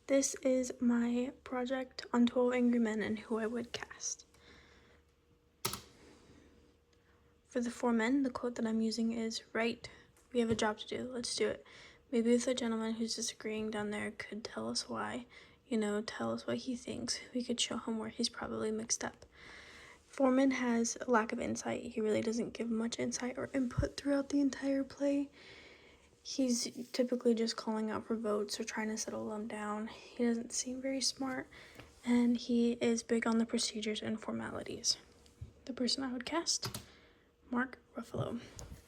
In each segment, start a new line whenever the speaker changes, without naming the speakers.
This is my project on 12 Angry Men and who I would cast. For the 4 men, the quote that I'm using is, "Right, we have a job to do, let's do it. Maybe if the gentleman who's disagreeing down there could tell us why, tell us what he thinks, we could show him where he's probably mixed up." Foreman has a lack of insight. He really doesn't give much insight or input throughout the entire play. He's typically just calling out for votes or trying to settle them down. He doesn't seem very smart, and he is big on the procedures and formalities. The person I would cast, Mark Ruffalo.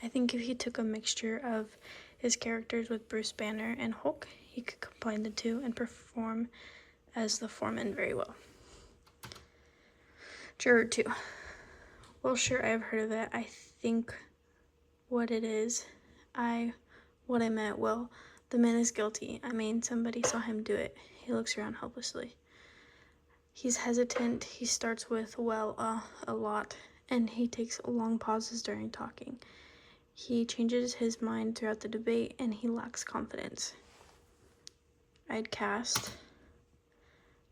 I think if he took a mixture of his characters with Bruce Banner and Hulk, he could combine the two and perform as the foreman very well. Juror 2. Well, sure, I've heard of it. I think what it is, what I meant, well, the man is guilty. I mean, somebody saw him do it. He looks around helplessly. He's hesitant. He starts with, well, a lot, and he takes long pauses during talking. He changes his mind throughout the debate, and he lacks confidence. I'd cast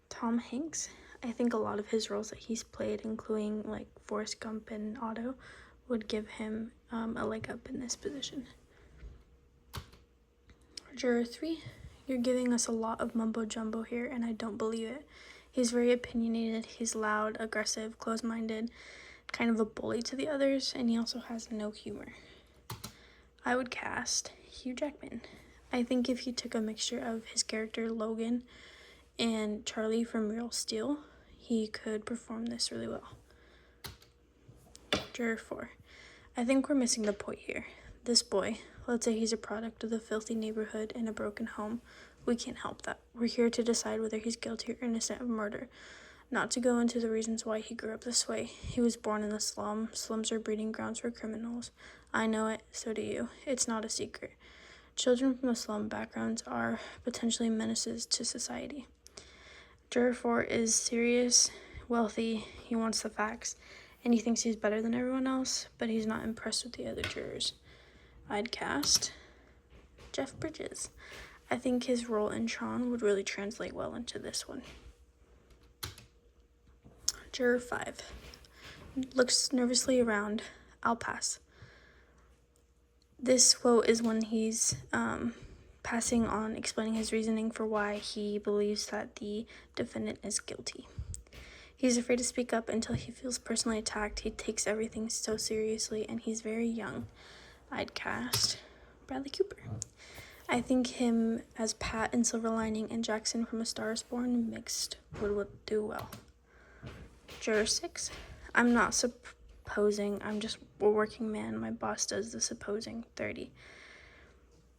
Tom Hanks. I think a lot of his roles that he's played, including like Forrest Gump and Otto, would give him a leg up in this position. Juror 3, you're giving us a lot of mumbo jumbo here, and I don't believe it. He's very opinionated, he's loud, aggressive, closed-minded, kind of a bully to the others, and he also has no humor. I would cast Hugh Jackman. I think if he took a mixture of his character Logan and Charlie from Real Steel, he could perform this really well. Juror 4, I think we're missing the point here. This boy, let's say he's a product of the filthy neighborhood in a broken home. We can't help that. We're here to decide whether he's guilty or innocent of murder, not to go into the reasons why he grew up this way. He was born in the slum. Slums are breeding grounds for criminals. I know it, so do you. It's not a secret. Children from the slum backgrounds are potentially menaces to society. Juror 4 is serious, wealthy, he wants the facts, and he thinks he's better than everyone else, but he's not impressed with the other jurors. I'd cast Jeff Bridges. I think his role in Tron would really translate well into this one. Juror 5 looks nervously around. I'll pass. This quote is when he's passing on, explaining his reasoning for why he believes that the defendant is guilty. He's afraid to speak up until he feels personally attacked. He takes everything so seriously, and he's very young. I'd cast Bradley Cooper. I think him as Pat in Silver Lining and Jackson from A Star is Born mixed would do well. Juror 6. I'm not supposing, I'm just a working man. My boss does the supposing. 30.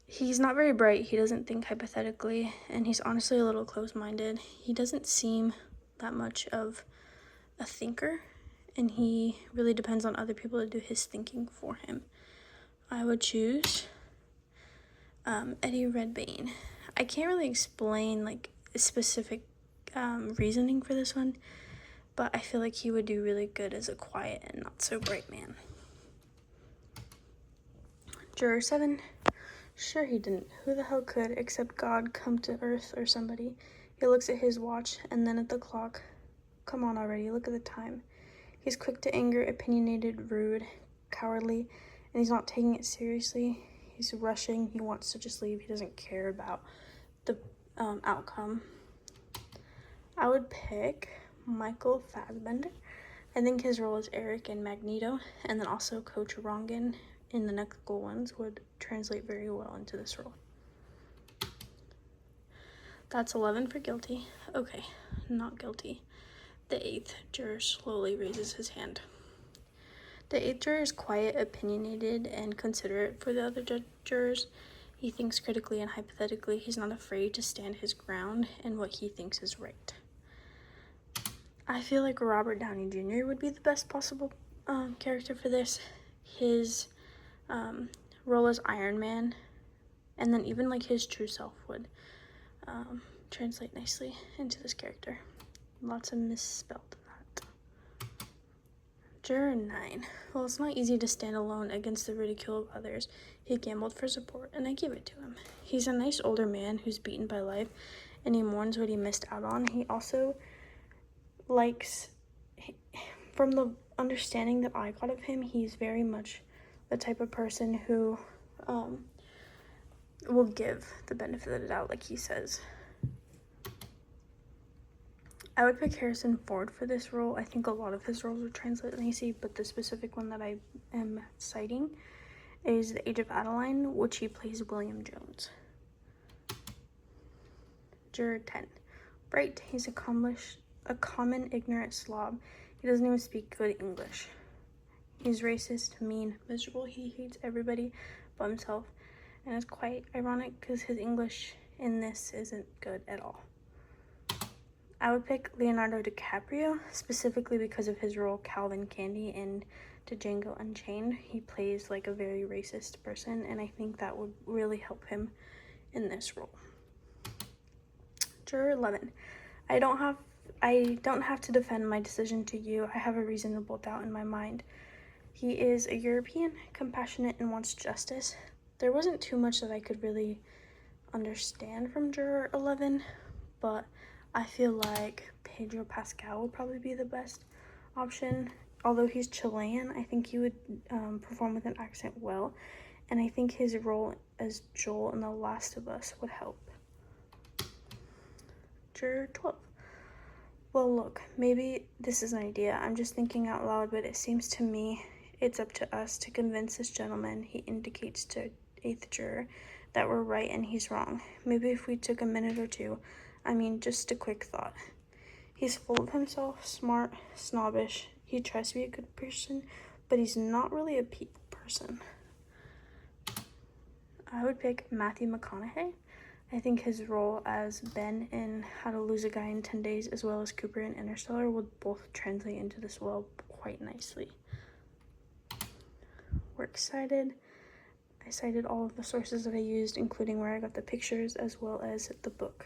He's not very bright. He doesn't think hypothetically, and he's honestly a little close-minded. He doesn't seem that much of a thinker, and he really depends on other people to do his thinking for him. I would choose Eddie Redmayne. I can't really explain like a specific reasoning for this one, but I feel like he would do really good as a quiet and not so bright man. Juror 7. Sure he didn't. Who the hell could, except God, come to Earth or somebody? He looks at his watch and then at the clock. Come on already, look at the time. He's quick to anger, opinionated, rude, cowardly, and he's not taking it seriously. He's rushing. He wants to just leave. He doesn't care about the outcome. I would pick Michael Fassbender. I think his role as Eric in Magneto, and then also Coach Rongan in The Next Goal Ones would translate very well into this role. That's 11 for guilty. Okay, not guilty. The 8th juror slowly raises his hand. The 8th juror is quiet, opinionated, and considerate for the other jurors. He thinks critically and hypothetically. He's not afraid to stand his ground and what he thinks is right. I feel like Robert Downey Jr. would be the best possible character for this. His role as Iron Man, and then even like his true self would translate nicely into this character. Lots of misspelled that. Juror 9. Well, it's not easy to stand alone against the ridicule of others. He gambled for support, and I give it to him. He's a nice older man who's beaten by life, and he mourns what he missed out on. He also likes, from the understanding that I got of him, he's very much the type of person who will give the benefit of the doubt, like he says. I would pick Harrison Ford for this role. I think a lot of his roles would translate nicely, but the specific one that I am citing is The Age of Adeline, which he plays William Jones. Juror 10. Bright. He's a common ignorant slob. He doesn't even speak good English. He's racist, mean, miserable. He hates everybody but himself. And it's quite ironic because his English in this isn't good at all. I would pick Leonardo DiCaprio, specifically because of his role Calvin Candy in Django Unchained. He plays like a very racist person, and I think that would really help him in this role. Juror 11. I don't have to defend my decision to you. I have a reasonable doubt in my mind. He is a European, compassionate, and wants justice. There wasn't too much that I could really understand from Juror 11, but I feel like Pedro Pascal would probably be the best option. Although he's Chilean, I think he would perform with an accent well, and I think his role as Joel in The Last of Us would help. Juror 12. Well, look, maybe this is an idea. I'm just thinking out loud, but it seems to me it's up to us to convince this gentleman, he indicates to 8th juror, that we're right and he's wrong. Maybe if we took a minute or two. Just a quick thought. He's full of himself, smart, snobbish. He tries to be a good person, but he's not really a people person. I would pick Matthew McConaughey. I think his role as Ben in How to Lose a Guy in 10 Days, as well as Cooper in Interstellar, would both translate into this role quite nicely. Works cited. I cited all of the sources that I used, including where I got the pictures as well as the book.